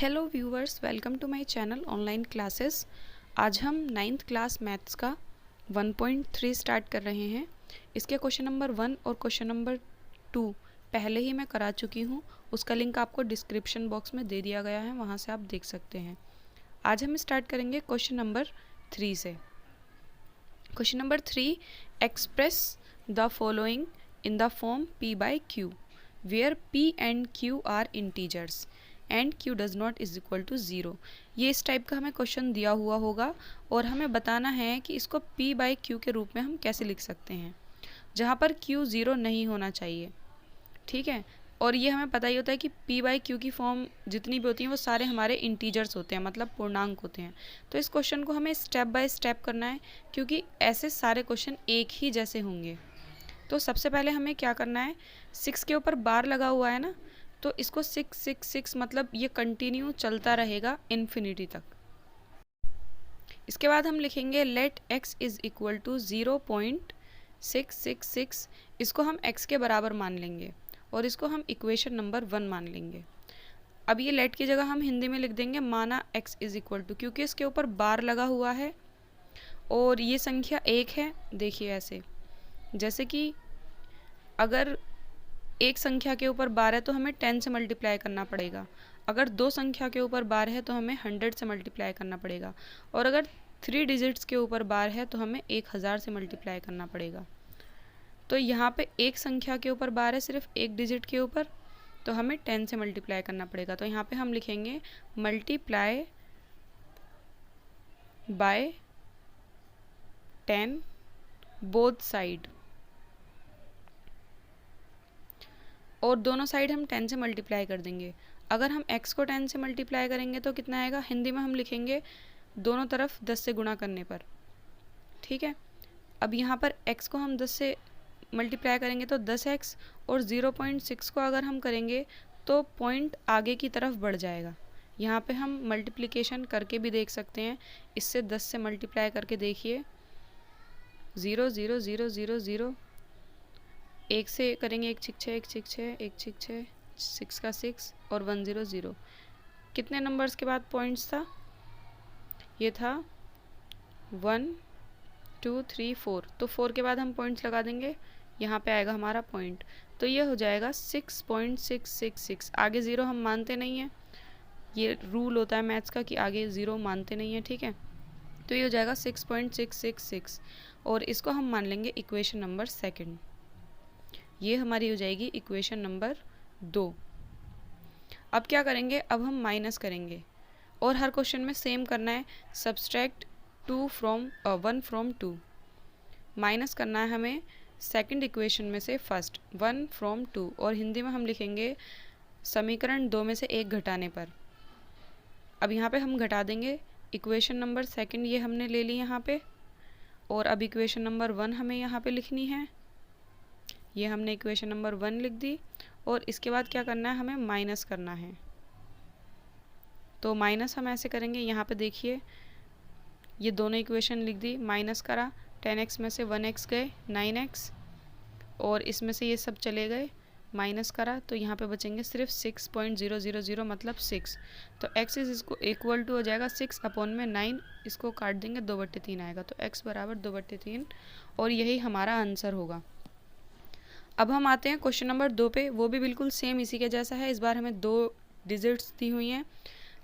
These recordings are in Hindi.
Hello viewers, welcome to my channel online classes. आज हम 9th क्लास मैथ्स का 1.3 स्टार्ट कर रहे हैं। इसके क्वेश्चन नंबर 1 और क्वेश्चन नंबर 2 पहले ही मैं करा चुकी हूँ। उसका लिंक आपको डिस्क्रिप्शन बॉक्स में दे दिया गया है, वहाँ से आप देख सकते हैं। आज हम स्टार्ट करेंगे क्वेश्चन नंबर 3 से। Question number 3, express the following in the form p/q where p and q are integers and q does not is equal to 0। ये इस टाइप का हमें क्वेश्चन दिया हुआ होगा और हमें बताना है कि इसको p/q के रूप में हम कैसे लिख सकते हैं, जहाँ पर q 0 नहीं होना चाहिए। ठीक है, और ये हमें पता ही होता है कि p/q की फॉर्म जितनी भी होती हैं वो सारे हमारे इंटीजर्स होते हैं, मतलब पूर्णांक होते हैं। तो इस क्वेश्चन को हमें स्टेप बाय स्टेप करना है, क्योंकि ऐसे सारे क्वेश्चन एक ही जैसे होंगे। तो सबसे पहले हमें क्या करना है, 6 के ऊपर बार लगा हुआ है ना, तो इसको 6 6 6 मतलब ये कंटिन्यू चलता रहेगा इन्फिनिटी तक। इसके बाद हम लिखेंगे let x is equal to 0.666। इसको हम x के बराबर मान लेंगे और इसको हम इक्वेशन नंबर 1 मान लेंगे। अब ये लेट की जगह हम हिंदी में लिख देंगे माना x इज इक्वल टू, क्योंकि इसके ऊपर बार लगा हुआ है और ये संख्या 1 है। देखिए ऐसे, जैसे कि अगर एक संख्या के ऊपर बार है तो हमें 10 से मल्टीप्लाई करना पड़ेगा, अगर दो संख्या के ऊपर बार है तो हमें 100 से मल्टीप्लाई करना पड़ेगा, और अगर 3 डिजिट्स के ऊपर बार है तो हमें 1000 से मल्टीप्लाई करना पड़ेगा। तो यहाँ पे एक संख्या के ऊपर बार है सिर्फ एक डिजिट के ऊपर, तो हमें 10 से मल्टीप्लाई करना पड़ेगा। तो यहाँ पे हम लिखेंगे मल्टीप्लाई बाय 10 बोथ साइड, और दोनों साइड हम 10 से मल्टीप्लाई कर देंगे। अगर हम x को 10 से मल्टीप्लाई करेंगे तो कितना आएगा, हिंदी में हम लिखेंगे दोनों तरफ 10 से गुणा करने पर। ठीक है, अब यहाँ पर x को हम 10 से मल्टीप्लाई करेंगे तो 10x, और 0.6 को अगर हम करेंगे तो पॉइंट आगे की तरफ बढ़ जाएगा। यहाँ पे हम मल्टीप्लिकेशन करके भी देख सकते हैं, इससे 10 से मल्टीप्लाई करके देखिए, 0 0 0 0 0, एक से करेंगे 1 6 6 1 6 6 1 6 6 6 का 6 और 1 0 0। कितने नंबर्स के बाद पॉइंट्स था, ये था 1 2 3 4, तो 4 के बाद हम पॉइंट्स लगा देंगे, यहाँ पे आएगा हमारा पॉइंट। तो ये हो जाएगा 6.666। आगे ज़ीरो हम मानते नहीं हैं, ये रूल होता है मैथ्स का कि आगे ज़ीरो मानते नहीं हैं। ठीक है, तो ये हो जाएगा 6.666, और इसको हम मान लेंगे इक्वेशन नंबर 2। ये हमारी हो जाएगी इक्वेशन नंबर 2। अब क्या करेंगे, अब हम माइनस करेंगे, और हर क्वेश्चन में सेम करना है, सब्सट्रैक्ट 1 फ्रॉम 2। माइनस करना है हमें सेकंड इक्वेशन में से फर्स्ट 1 फ्रॉम 2, और हिंदी में हम लिखेंगे समीकरण 2 में से 1 घटाने पर। अब यहाँ पे हम घटा देंगे इक्वेशन नंबर 2, ये हमने ले ली यहाँ पे, और अब इक्वेशन नंबर 1 हमें यहाँ पे लिखनी है। ये हमने इक्वेशन नंबर 1 लिख दी, और इसके बाद क्या करना है, हमें माइनस करना है। तो माइनस हम ऐसे करेंगे, यहाँ पे देखिए ये दोनों इक्वेशन लिख दी, माइनस करा, 10x में से 1x गए 9x, और इसमें से ये सब चले गए, माइनस करा, तो यहाँ पे बचेंगे सिर्फ 6.000 मतलब 6। तो x इज इसको इक्वल टू हो जाएगा 6 अपॉन में 9, इसको काट देंगे 2/3 आएगा, तो x बराबर 2/3, और यही हमारा आंसर होगा। अब हम आते हैं क्वेश्चन नंबर 2 पे, वो भी बिल्कुल सेम इसी के जैसा है। इस बार हमें 2 डिजिट्स दी हुई हैं,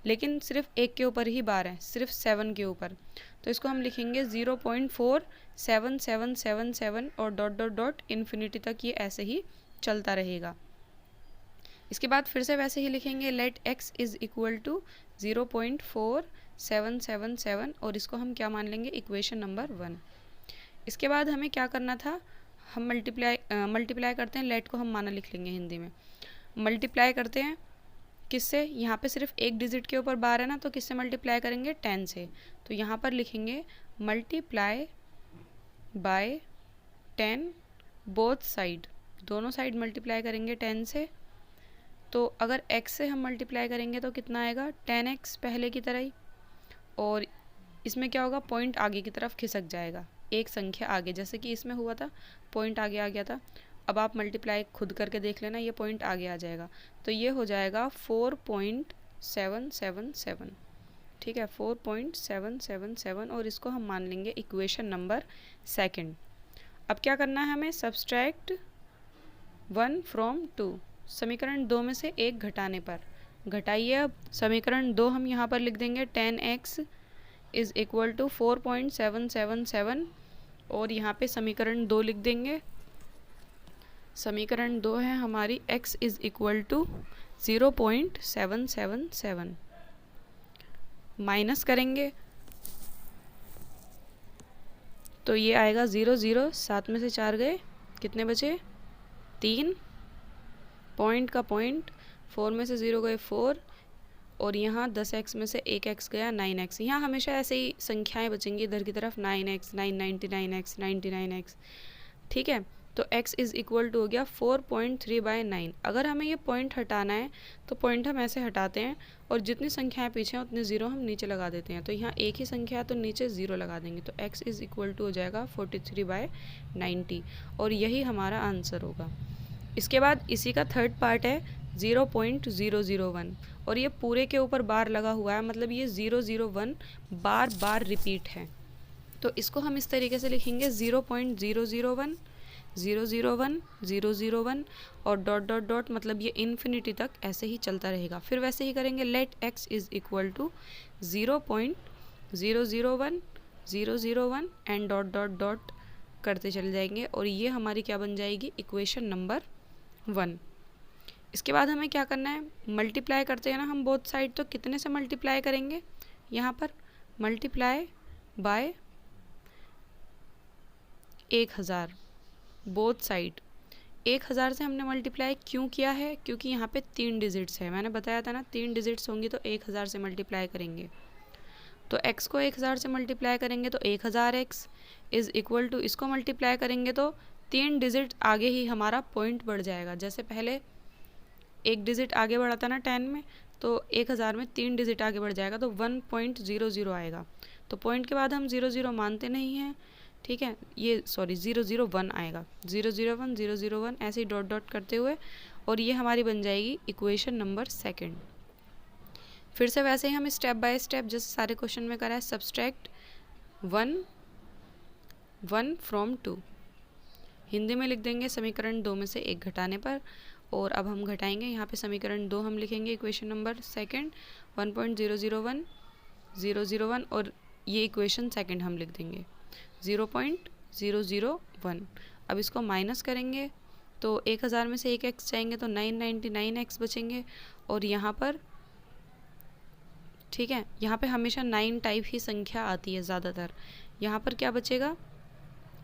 लेकिन सिर्फ एक के ऊपर ही बार है, सिर्फ 7 के ऊपर। तो इसको हम लिखेंगे 0.47777 और डॉट डॉट डॉट इन्फिनिटी तक ये ऐसे ही चलता रहेगा। इसके बाद फिर से वैसे ही लिखेंगे let x is equal to 0.4777, और इसको हम क्या मान लेंगे, इक्वेशन नंबर 1। इसके बाद हमें क्या करना था, हम मल्टीप्लाई करते हैं, लेट को हम माना लिख लेंगे हिंदी में। मल्टीप्लाई करते हैं किससे, यहाँ पे सिर्फ एक डिजिट के ऊपर बार है ना, तो किससे मल्टीप्लाई करेंगे, 10 से। तो यहाँ पर लिखेंगे मल्टीप्लाई बाय 10 बोथ साइड, दोनों साइड मल्टीप्लाई करेंगे 10 से। तो अगर x से हम मल्टीप्लाई करेंगे तो कितना आएगा, 10x पहले की तरह ही, और इसमें क्या होगा, पॉइंट आगे की तरफ खिसक जाएगा, एक संख्या आगे, जैसे कि इसमें हुआ था, पॉइंट आगे आ गया था। अब आप मल्टीप्लाई खुद करके देख लेना, ये पॉइंट आगे आ जाएगा, तो ये हो जाएगा 4.8 4.777, ठीक है, 4.777, और इसको हम मान लेंगे इक्वेशन नंबर सेकंड। अब क्या करना है हमें, सब्सट्रैक्ट 1 फ्रॉम 2, समीकरण 2 में से 1 घटाने पर। घटाइए अब समीकरण 2 हम यहाँ पर लिख देंगे 10x इज़ इक्वल टू 4.777, और यहाँ पे समीकरण 2 लिख देंगे। समीकरण 2 है हमारी x is equal to 0.777, minus करेंगे तो ये आएगा 0 0, 7 में से 4 गए, कितने बचे 3, पॉइंट का पॉइंट, 4 में से 0 गए 4, और यहाँ 10x में से 1x गया 9x। यहाँ हमेशा ऐसे ही संख्याएं बचेंगी इधर की तरफ, 9x, 999x, 99x, ठीक है। तो x इज़ इक्वल टू हो गया 4.3/9। अगर हमें ये पॉइंट हटाना है तो पॉइंट हम ऐसे हटाते हैं, और जितनी संख्याएं पीछे हैं उतने ज़ीरो हम नीचे लगा देते हैं। तो यहाँ एक ही संख्या है तो नीचे ज़ीरो लगा देंगे, तो x इज़ इक्वल टू हो जाएगा 43/90, और यही हमारा आंसर होगा। इसके बाद इसी का थर्ड पार्ट है 0.001, और ये पूरे के ऊपर बार लगा हुआ है, मतलब ये 001 बार बार रिपीट है। तो इसको हम इस तरीके से लिखेंगे 0.001 001 001, और डॉट डॉट डॉट, मतलब ये इन्फिनिटी तक ऐसे ही चलता रहेगा। फिर वैसे ही करेंगे, let x is equal to 0.001 001 and dot dot dot करते चले जाएंगे, और ये हमारी क्या बन जाएगी, इक्वेशन नंबर 1। इसके बाद हमें क्या करना है, मल्टीप्लाई करते हैं ना हम बोथ साइड, तो कितने से मल्टीप्लाई करेंगे, यहाँ पर मल्टीप्लाई बाय 1000 बोथ साइड। 1000 से हमने मल्टीप्लाई क्यों किया है, क्योंकि यहाँ पे 3 डिजिट्स है, मैंने बताया था ना 3 डिजिट्स होंगी तो 1000 से मल्टीप्लाई करेंगे। तो x को 1000 से मल्टीप्लाई करेंगे तो 1000x इज़ इक्वल टू, इसको मल्टीप्लाई करेंगे तो 3 डिजिट आगे ही हमारा पॉइंट बढ़ जाएगा। जैसे पहले 1 डिजिट आगे बढ़ा था ना 10 में, तो 1000 में 3 डिजिट आगे बढ़ जाएगा तो 1.00 आएगा। तो पॉइंट के बाद हम 00 मानते नहीं हैं, ठीक है, ये सॉरी 001 आएगा, 001 001 ऐसे ही डॉट डॉट करते हुए, और ये हमारी बन जाएगी इक्वेशन नंबर सेकंड। फिर से वैसे ही हम स्टेप बाय स्टेप जैसे सारे क्वेश्चन में करा है, सब्सट्रैक्ट 1 फ्रॉम 2, हिंदी में लिख देंगे समीकरण 2 में से 1 घटाने पर। और अब हम घटाएंगे, यहाँ पे समीकरण 2 हम लिखेंगे इक्वेशन नंबर सेकंड 1.001 001, और ये इक्वेशन सेकंड हम लिख देंगे 0.001। अब इसको माइनस करेंगे तो 1000 में से 1x जाएंगे तो 999x बचेंगे, और यहाँ पर, ठीक है, यहाँ पे हमेशा 9 टाइप ही संख्या आती है ज़्यादातर। यहाँ पर क्या बचेगा,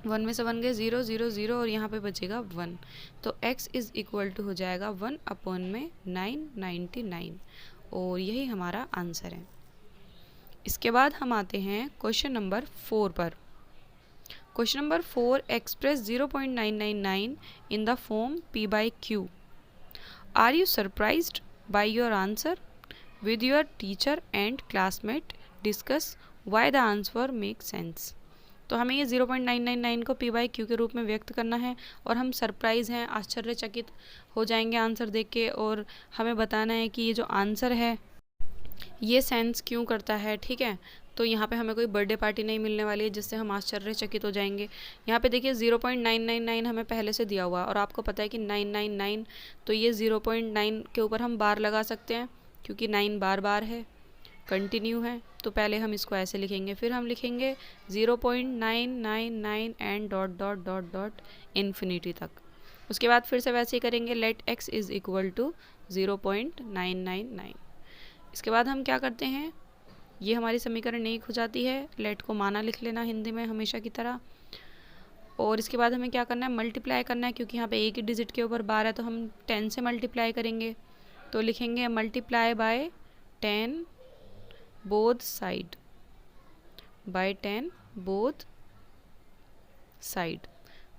1 में से 1 गए 0 0 0, और यहाँ पे बचेगा 1, तो x इज़ इक्वल टू हो जाएगा 1/999, और यही हमारा आंसर है। इसके बाद हम आते हैं क्वेश्चन नंबर 4 पर। Question number 4, express 0.999 in the form p/q। Are you surprised by your answer? With your teacher and classmate discuss why the answer make sense. तो हमें ये 0.999 को p/q के रूप में व्यक्त करना है, और हम सरप्राइज़ हैं, आश्चर्यचकित हो जाएंगे आंसर देख के, और हमें बताना है कि ये जो आंसर है ये सेंस क्यों करता है, ठीक है। तो यहाँ पे हमें कोई बर्थडे पार्टी नहीं मिलने वाली है जिससे हम आश्चर्यचकित हो जाएंगे। यहाँ पे देखिए 0.999 हमें पहले से दिया हुआ, और आपको पता है कि 999, तो ये 0.9 के ऊपर हम बार लगा सकते हैं क्योंकि 9 बार बार है, कंटिन्यू है। तो पहले हम इसको ऐसे लिखेंगे, फिर हम लिखेंगे 0.999 and dot dot dot dot infinity तक। उसके बाद फिर से वैसे ही करेंगे, let x is equal to 0.999। इसके बाद हम क्या करते हैं, ये हमारी समीकरण 1 हो जाती है, लेट को माना लिख लेना हिंदी में हमेशा की तरह। और इसके बाद हमें क्या करना है, मल्टीप्लाई करना है, क्योंकि यहाँ पे एक ही डिजिट के ऊपर बार है तो हम 10 से मल्टीप्लाई करेंगे। तो लिखेंगे multiply by 10 both side, by 10 both side,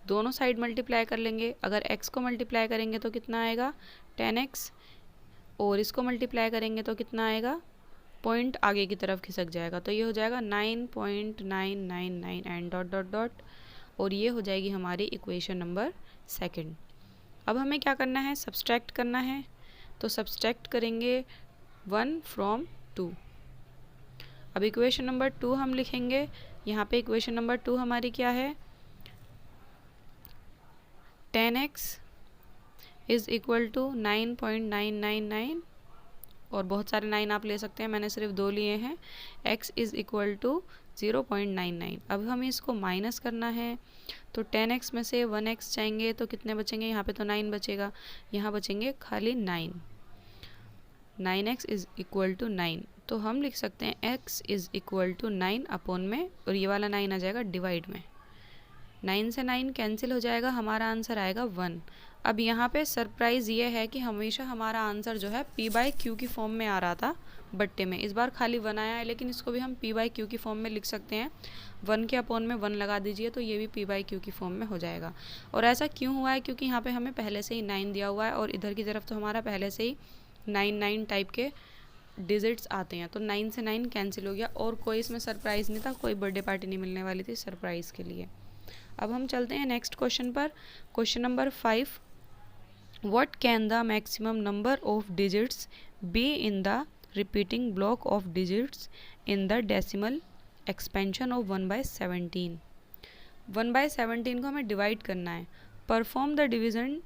दोनों साइड मल्टीप्लाई कर लेंगे। अगर x को मल्टीप्लाई करेंगे तो कितना आएगा 10x, और इसको मल्टीप्लाई करेंगे तो कितना आएगा, पॉइंट आगे की तरफ खिसक जाएगा, तो ये हो जाएगा 9.999 एंड डॉट डॉट डॉट, और ये हो जाएगी हमारी इक्वेशन नंबर सेकंड। अब हमें क्या करना है, सब्सट्रैक्ट करना है। तो सब्सट्रैक्ट करेंगे 1 फ्रॉम 2। अब इक्वेशन नंबर 2 हम लिखेंगे। यहाँ पे इक्वेशन नंबर 2 हमारी क्या है, 10x इज़ इक्वल टू 9.999, और बहुत सारे 9 आप ले सकते हैं, मैंने सिर्फ 2 लिए हैं। x is equal to 0.99। अब हमें इसको माइनस करना है, तो 10x में से 1x जाएंगे तो कितने बचेंगे, यहाँ पे तो 9 बचेगा, यहाँ बचेंगे खाली 9। 9x इज़ इक्वल टू 9, तो हम लिख सकते हैं x is equal to 9 upon में, और ये वाला 9 आ जाएगा डिवाइड में। 9 से 9 कैंसिल हो जाएगा, हमारा आंसर आएगा 1। अब यहाँ पे सरप्राइज़ ये है कि हमेशा हमारा आंसर जो है p/q की फॉर्म में आ रहा था बट्टे में, इस बार खाली 1 आया है, लेकिन इसको भी हम p/q की फॉर्म में लिख सकते हैं। 1 के अपॉन में 1 लगा दीजिए तो ये भी p/q की फॉर्म में हो जाएगा। और ऐसा क्यों हुआ है, क्योंकि यहाँ पे हमें पहले से ही 9 दिया हुआ है, और इधर की तरफ तो हमारा पहले से ही 9 टाइप के डिजिट्स आते हैं, तो 9 से 9 कैंसिल हो गया, और कोई इसमें सरप्राइज़ नहीं था, कोई बर्थडे पार्टी नहीं मिलने वाली थी सरप्राइज़ के लिए। अब हम चलते हैं नेक्स्ट क्वेश्चन पर। Question number 5, what can the maximum number of digits be in the repeating block of digits in the decimal expansion of 1/17। 1/17 को हमें डिवाइड करना है। Perform the division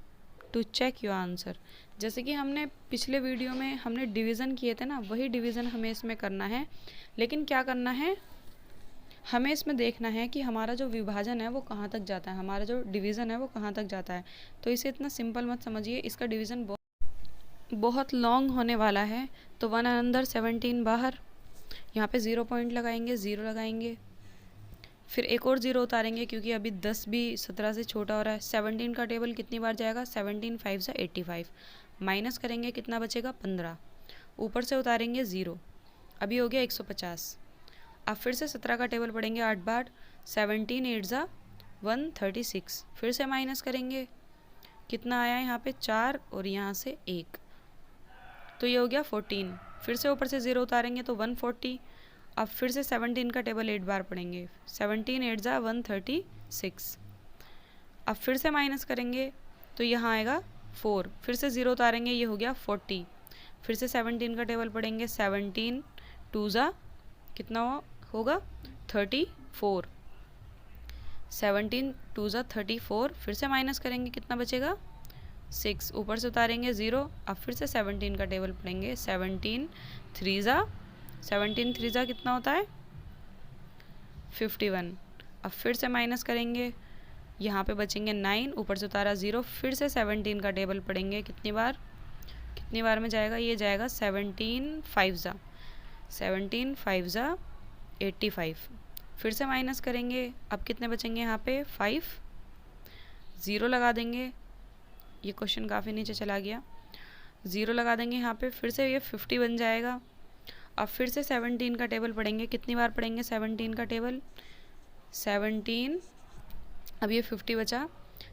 to check your answer. जैसे कि हमने पिछले वीडियो में हमने डिवीज़न किए थे ना, वही डिवीज़न हमें इसमें करना है, लेकिन क्या करना है, हमें इसमें देखना है कि हमारा जो विभाजन है वो कहाँ तक जाता है, हमारा जो डिवीज़न है वो कहाँ तक जाता है। तो इसे इतना सिंपल मत समझिए, इसका डिवीज़न बहुत लॉन्ग होने वाला है। तो 1 अंदर 17 बाहर, यहाँ पे 0 पॉइंट लगाएंगे, 0 लगाएंगे, फिर एक और 0 उतारेंगे क्योंकि अभी 10 भी 17 से छोटा हो रहा है। 17 का टेबल कितनी बार जाएगा, 17 5 से 85, माइनस करेंगे कितना बचेगा 15, ऊपर से उतारेंगे 0, अभी हो गया 150। अब फिर से 17 का टेबल पढ़ेंगे 8 बार, 17 8 ज़ा 136, फिर से माइनस करेंगे, कितना आया यहाँ पे 4 और यहाँ से 1, तो ये हो गया 14। फिर से ऊपर से 0 उतारेंगे तो 140। अब फिर से 17 का टेबल 8 बार पढ़ेंगे, 17 8 ज़ा 136। अब फिर से माइनस करेंगे तो यहाँ आएगा 4, फिर से 0 उतारेंगे, ये हो गया 40। फिर से 17 का टेबल पढ़ेंगे, 17 2 ज़ा कितना होगा 34, 17 2 ज़ा 34, फिर से माइनस करेंगे कितना बचेगा 6, ऊपर से उतारेंगे 0। अब फिर से 17 का टेबल पढ़ेंगे, 17 3 ज़ा कितना होता है 51। अब फिर से माइनस करेंगे, यहाँ पे बचेंगे 9, ऊपर से उतारा 0, फिर से 17 का टेबल पढ़ेंगे, कितनी बार में जाएगा, ये जाएगा 17 5 ज़ा 85। फिर से माइनस करेंगे, अब कितने बचेंगे यहाँ पे 5, 0 लगा देंगे, ये क्वेश्चन काफ़ी नीचे चला गया, 0 लगा देंगे यहाँ पे, फिर से ये 50 बन जाएगा। अब फिर से 17 का टेबल पढ़ेंगे, कितनी बार पढ़ेंगे 17 का टेबल, 17, अब ये 50 बचा,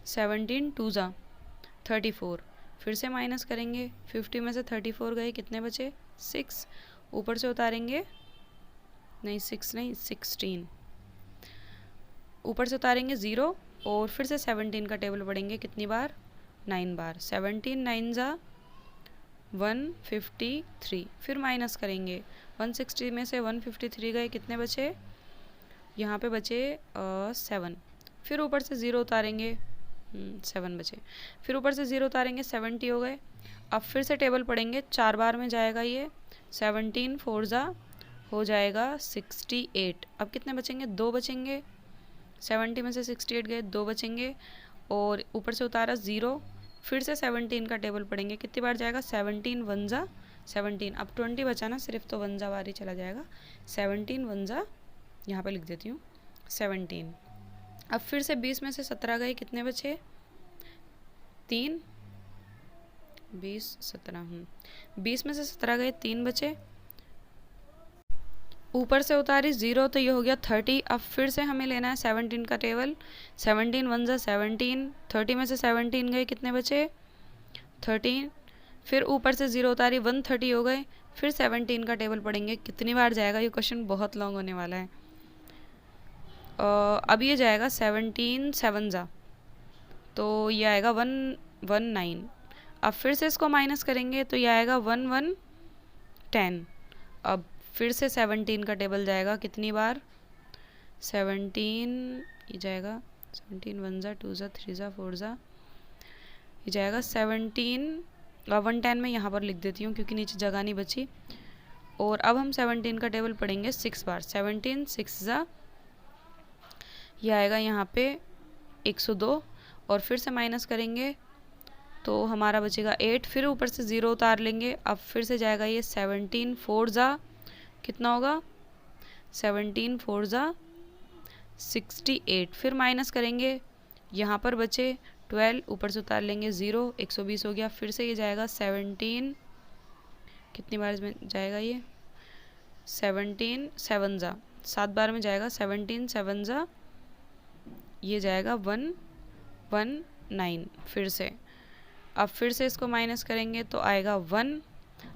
17 2 ज़ा 34, फिर से माइनस करेंगे, 50 में से 34 गए, कितने बचे 6, ऊपर से उतारेंगे, नहीं 6 नहीं 16, ऊपर से उतारेंगे 0, और फिर से 17 का टेबल पढ़ेंगे, कितनी बार 9 बार, 17 9 ज़ा 153, फिर माइनस करेंगे, 160 में से 153 गए, कितने बचे, यहाँ पे बचे 7, फिर ऊपर से 0 उतारेंगे, 7 बचे, फिर ऊपर से 0 उतारेंगे, 70 हो गए। अब फिर से टेबल पढ़ेंगे, 4 बार में जाएगा ये, 17 4 ज़ा हो जाएगा 68। अब कितने बचेंगे, 2 बचेंगे, 70 में से 68 गए, 2 बचेंगे, और ऊपर से उतारा 0, फिर से 17 का टेबल पढ़ेंगे, कितनी बार जाएगा 17 1 ज़ा 17, अब 20 बचा ना सिर्फ, तो 1 ज़ा बार ही चला जाएगा, 17 1 ज़ा यहाँ पे लिख देती हूँ 17। अब फिर से 20 में से 17 गए, कितने बचे 3, 20 17, 20 में से 17 गए, 3 बचे, ऊपर से उतारी 0, तो ये हो गया 30। अब फिर से हमें लेना है 17 का टेबल, 17 1 ज़ा 17, 30 में से 17 गए, कितने बचे 13, फिर ऊपर से 0 उतारी 130 हो गए, फिर 17 का टेबल पढ़ेंगे, कितनी बार जाएगा, ये क्वेश्चन बहुत लॉन्ग होने वाला है। अब ये जाएगा 17 7 ज़ा, तो ये आएगा 119। अब फिर से इसको माइनस करेंगे तो ये आएगा 1 10। अब फिर से 17 का टेबल जाएगा कितनी बार, 17 ये जाएगा 17 1 जा 2 जा 3 जा 4 जा, ये जाएगा 17 110 में यहाँ पर लिख देती हूँ क्योंकि नीचे जगह नहीं बची। और अब हम 17 का टेबल पढ़ेंगे 6 बार, 17 6 जा, ये आएगा यहाँ पे 102 और फिर से माइनस करेंगे तो हमारा बचेगा 8, फिर ऊपर से 0 उतार लेंगे। अब फिर से जाएगा ये 17 4 जा कितना होगा, 17 4 जा 68, फिर माइनस करेंगे, यहाँ पर बचे 12, ऊपर से उतार लेंगे 0, 120 हो गया। फिर से ये जाएगा 17 कितनी बार इसमें जाएगा, ये 17 7 जा 7 बार में जाएगा, 17 7 जा ये जाएगा 119। फिर से अब फिर से इसको माइनस करेंगे तो आएगा 1।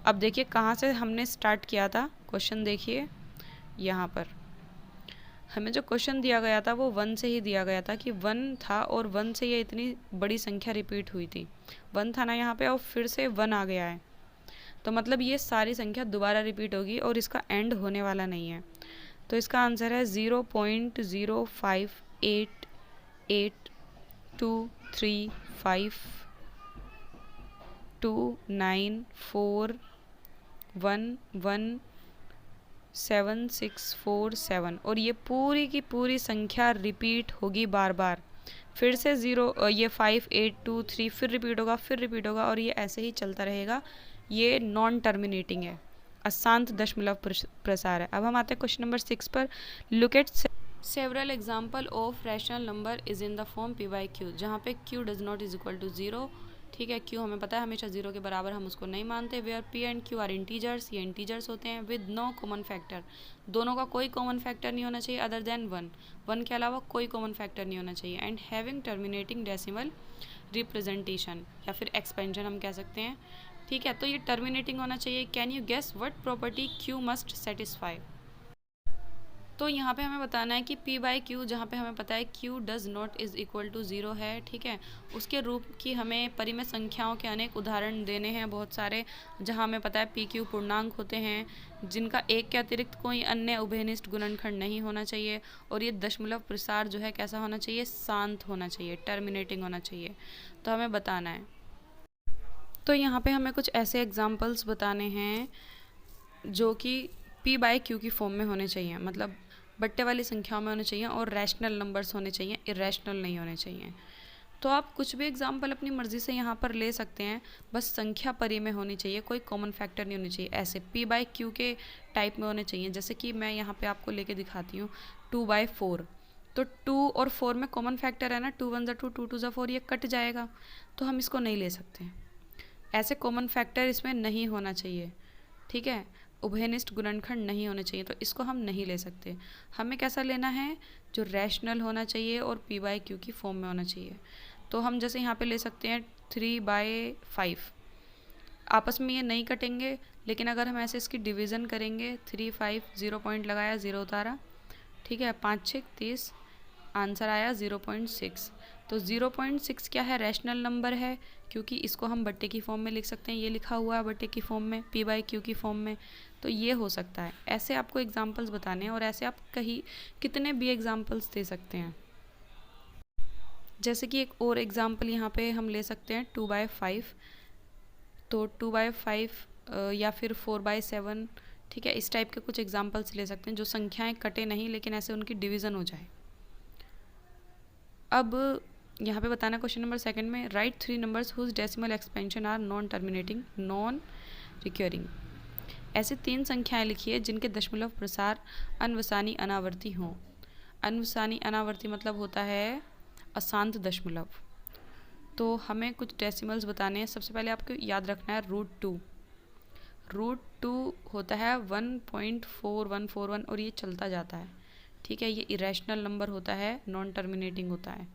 अब देखिए कहाँ से हमने स्टार्ट किया था क्वेश्चन, देखिए यहाँ पर हमें जो क्वेश्चन दिया गया था वो 1 से ही दिया गया था कि 1 था और 1 से ये इतनी बड़ी संख्या रिपीट हुई थी, 1 था ना यहाँ पे और फिर से 1 आ गया है, तो मतलब ये सारी संख्या दोबारा रिपीट होगी और इसका एंड होने वाला नहीं है। तो इसका आंसर है 0.0588235211767 और ये पूरी की पूरी संख्या रिपीट होगी बार बार। फिर से 0 ये 5 8 2 3 फिर रिपीट होगा और ये ऐसे ही चलता रहेगा। ये नॉन टर्मिनेटिंग है, अशांत दशमलव प्रसार है। अब हम आते हैं क्वेश्चन नंबर 6 पर। Look at several example of rational number is in the form p by Q, जहाँ पे q does not is equal to 0। ठीक है, q हमें पता है हमेशा 0 के बराबर, हम उसको नहीं मानते। Where p and q are integers, ये इंटीजर्स होते हैं विद नो कॉमन फैक्टर, दोनों का कोई कॉमन फैक्टर नहीं होना चाहिए अदर देन 1 के अलावा कोई कॉमन फैक्टर नहीं होना चाहिए। And having terminating decimal representation या फिर एक्सपेंशन हम कह सकते हैं। ठीक है, तो ये टर्मिनेटिंग होना चाहिए। Can you guess what property q must satisfy. तो यहाँ पे हमें बताना है कि p बाई क्यू, जहाँ पे हमें पता है q does not is equal to 0 है। ठीक है, उसके रूप की हमें परिमेय संख्याओं के अनेक उदाहरण देने हैं बहुत सारे, जहाँ हमें पता है p q पूर्णांक होते हैं जिनका एक के अतिरिक्त कोई अन्य उभयनिष्ठ गुणनखंड नहीं होना चाहिए। और ये दशमलव प्रसार जो है कैसा होना चाहिए, शांत होना चाहिए, टर्मिनेटिंग होना चाहिए। तो हमें बताना है। तो यहाँ पे हमें कुछ ऐसे एग्जाम्पल्स बताने हैं जो कि p बाई क्यू की फॉर्म में होने चाहिए, मतलब बट्टे वाली संख्याओं में होने चाहिए और रैशनल नंबर्स होने चाहिए, इरेशनल नहीं होने चाहिए। तो आप कुछ भी एग्जाम्पल अपनी मर्जी से यहाँ पर ले सकते हैं, बस संख्या परिमेय होनी चाहिए, कोई कॉमन फैक्टर नहीं होनी चाहिए। ऐसे p बाई क्यू के टाइप में होने चाहिए, जैसे कि मैं यहाँ पे आपको लेके दिखाती हूँ 2/4। तो 2 और 4 में कॉमन फैक्टर है ना, 2 1 2 2 2 4, ये कट जाएगा, तो हम इसको नहीं ले सकते। ऐसे कॉमन फैक्टर इसमें नहीं होना चाहिए। ठीक है, उभयनिष्ठ गुणनखंड नहीं होने चाहिए, तो इसको हम नहीं ले सकते। हमें कैसा लेना है, जो रैशनल होना चाहिए और p बाई क्यू की फॉर्म में होना चाहिए। तो हम जैसे यहाँ पे ले सकते हैं 3/5, आपस में ये नहीं कटेंगे, लेकिन अगर हम ऐसे इसकी डिवीज़न करेंगे 3 5 0 पॉइंट लगाया 0 उतारा, ठीक है, 5 6 30, आंसर आया 0.6। तो 0.6 क्या है, रैशनल नंबर है, क्योंकि इसको हम बट्टे की फॉर्म में लिख सकते हैं। ये लिखा हुआ है बट्टे की फॉर्म में, p बाई क्यू की फॉर्म में, तो ये हो सकता है। ऐसे आपको एग्जांपल्स बताने हैं और ऐसे आप कहीं कितने भी एग्जांपल्स दे सकते हैं। जैसे कि एक और एग्जांपल यहाँ पे हम ले सकते हैं 2/5, तो 2/5 या फिर 4/7। ठीक है, इस टाइप के कुछ एग्जांपल्स ले सकते हैं जो संख्याएं कटे नहीं लेकिन ऐसे उनकी डिवीज़न हो जाए। अब यहाँ पे बताना क्वेश्चन नंबर 2 में, write 3 numbers whose decimal expansion are non terminating non recurring. ऐसे 3 संख्याएं लिखिए जिनके दशमलव प्रसार अनवसानी अनावर्ती हों। अनवसानी अनावर्ती मतलब होता है अशांत दशमलव। तो हमें कुछ डेसिमल्स बताने हैं। सबसे पहले आपको याद रखना है √2 होता है 1.4141 और ये चलता जाता है। ठीक है, ये इरेशनल नंबर होता है, नॉन टर्मिनेटिंग होता है,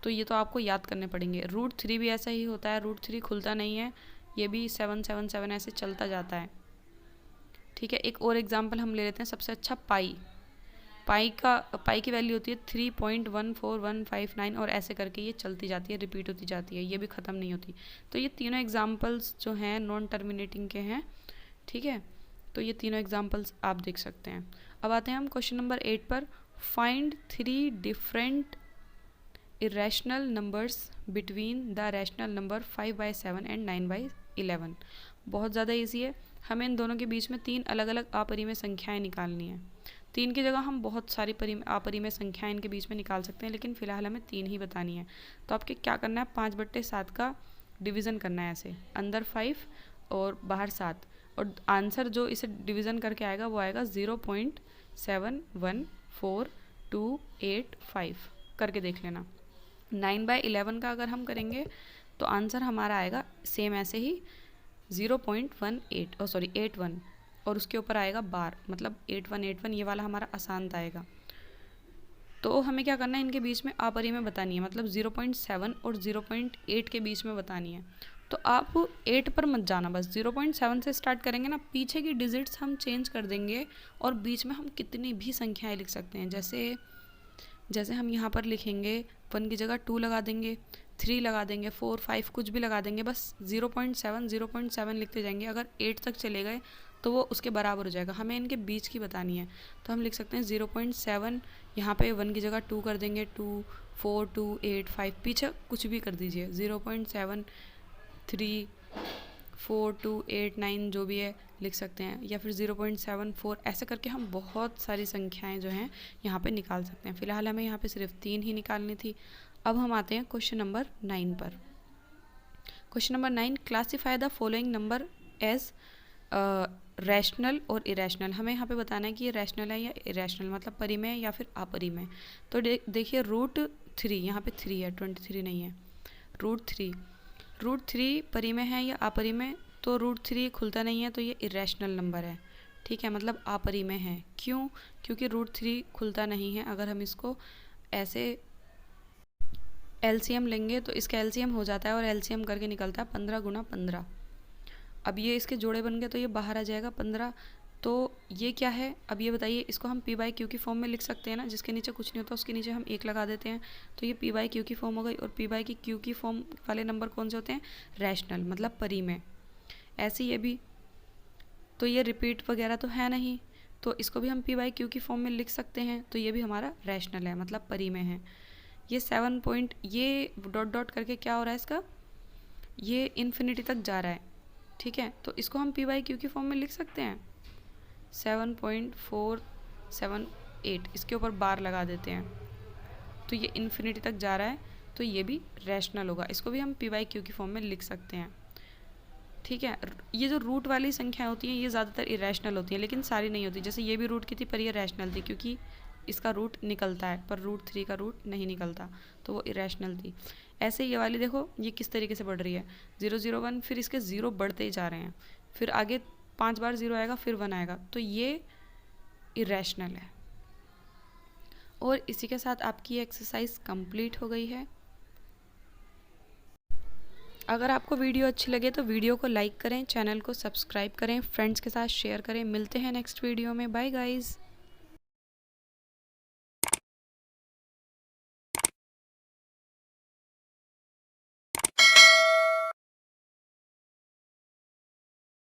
तो ये तो आपको याद करने पड़ेंगे। √3 भी ऐसा ही होता है, √3 खुलता नहीं है, ये भी 777 ऐसे चलता जाता है। ठीक है, एक और एग्जांपल हम ले लेते हैं। सबसे अच्छा पाई की वैल्यू होती है 3.14159 और ऐसे करके ये चलती जाती है, रिपीट होती जाती है, ये भी ख़त्म नहीं होती। तो ये तीनों एग्जांपल्स जो हैं नॉन टर्मिनेटिंग के हैं। ठीक है, तो ये तीनों एग्जाम्पल्स आप देख सकते हैं। अब आते हैं हम क्वेश्चन नंबर 8 पर। Find 3 different irrational numbers between the rational number 5/7 and 9/11। बहुत ज़्यादा ईजी है। हमें इन दोनों के बीच में 3 अलग अलग अपरिमेय संख्याएं निकालनी है। 3 की जगह हम बहुत सारी अपरिमेय संख्याएं इनके बीच में निकाल सकते हैं, लेकिन फिलहाल हमें 3 ही बतानी है। तो आपके क्या करना है, 5/7 का डिवीज़न करना है, ऐसे अंदर 5 और बाहर 7, और आंसर जो इसे डिवीज़न करके आएगा वो आएगा 0.71428 करके देख लेना। 9/11 का अगर हम करेंगे तो आंसर हमारा आएगा सेम ऐसे ही 81, और उसके ऊपर आएगा बार, मतलब 8181, ये वाला हमारा आसान आएगा। तो हमें क्या करना है, इनके बीच में अपरिमेय बतानी है, मतलब 0.7 और 0.8 के बीच में बतानी है। तो आप 8 पर मत जाना, बस 0.7 से स्टार्ट करेंगे ना, पीछे की डिजिट्स हम चेंज कर देंगे और बीच में हम कितनी भी संख्याएं लिख सकते हैं। जैसे हम यहाँ पर लिखेंगे 1 की जगह 2 लगा देंगे, 3 लगा देंगे, 4, 5 कुछ भी लगा देंगे, बस 0.7 लिखते जाएंगे। अगर 8 तक चले गए तो वो उसके बराबर हो जाएगा। हमें इनके बीच की बतानी है, तो हम लिख सकते हैं 0.7, यहाँ पे 1 की जगह 2 कर देंगे, 2, 4, 2, 8, 5, पीछे कुछ भी कर दीजिए, 0.7, 3, 4, 2, 8, 9 जो भी है लिख सकते हैं, या फिर 0.74, ऐसे करके हम बहुत सारी संख्याएं जो हैं यहाँ पे निकाल सकते हैं। फिलहाल हमें यहाँ पे सिर्फ 3 ही निकालनी थी। अब हम आते हैं क्वेश्चन नंबर 9 पर। Question number 9, classify the following number as rational और इरेशनल। हमें यहाँ पे बताना है कि ये रैशनल है या इरेशनल, मतलब परिमेय या फिर अपरिमेय। तो देखिए √3, यहाँ पे 3 है, 23 नहीं है, √3 परिमेय है या अपरिमेय? तो √3 खुलता नहीं है, तो ये इरेशनल नंबर है, ठीक है, मतलब अपरिमेय है। क्यों? क्योंकि √3 खुलता नहीं है। अगर हम इसको ऐसे एलसीएम लेंगे तो इसका एलसीएम हो जाता है, और एलसीएम करके निकलता है 15 × 15। अब ये इसके जोड़े बन गए तो ये बाहर आ जाएगा 15। तो ये क्या है, अब ये बताइए, इसको हम p/q की फॉर्म में लिख सकते हैं ना, जिसके नीचे कुछ नहीं होता उसके नीचे हम 1 लगा देते हैं, तो ये p/q की फॉर्म हो गई। और p/q की फॉर्म वाले नंबर कौन से होते हैं? रैशनल, मतलब परिमेय। ऐसे ये भी, तो ये रिपीट वगैरह तो है नहीं, तो इसको भी हम p/q की फॉर्म में लिख सकते हैं, तो ये भी हमारा रैशनल है, मतलब परिमेय है। ये 7 पॉइंट, ये डॉट डॉट करके क्या हो रहा है इसका, ये इन्फिनिटी तक जा रहा है, ठीक है, तो इसको हम p/q की फॉर्म में लिख सकते हैं 7.478, इसके ऊपर बार लगा देते हैं, तो ये इन्फिनिटी तक जा रहा है, तो ये भी रैशनल होगा। इसको भी हम p/q की फॉर्म में लिख सकते हैं, ठीक है। ये जो रूट वाली संख्या होती हैं ये ज़्यादातर इरेशनल होती हैं, लेकिन सारी नहीं होती। जैसे ये भी रूट की थी, पर ये रैशनल थी क्योंकि इसका रूट निकलता है, पर √3 का रूट नहीं निकलता, तो वो इरेशनल थी। ऐसे ये वाली देखो, ये किस तरीके से बढ़ रही है, 0, 0, 1, फिर इसके 0 बढ़ते ही जा रहे हैं, फिर आगे 5 बार 0 आएगा, फिर 1 आएगा, तो ये इरेशनल है। और इसी के साथ आपकी एक्सरसाइज कंप्लीट हो गई है। अगर आपको वीडियो अच्छी लगे तो वीडियो को लाइक करें, चैनल को सब्सक्राइब करें, फ्रेंड्स के साथ शेयर करें। मिलते हैं नेक्स्ट वीडियो में। Bye guys.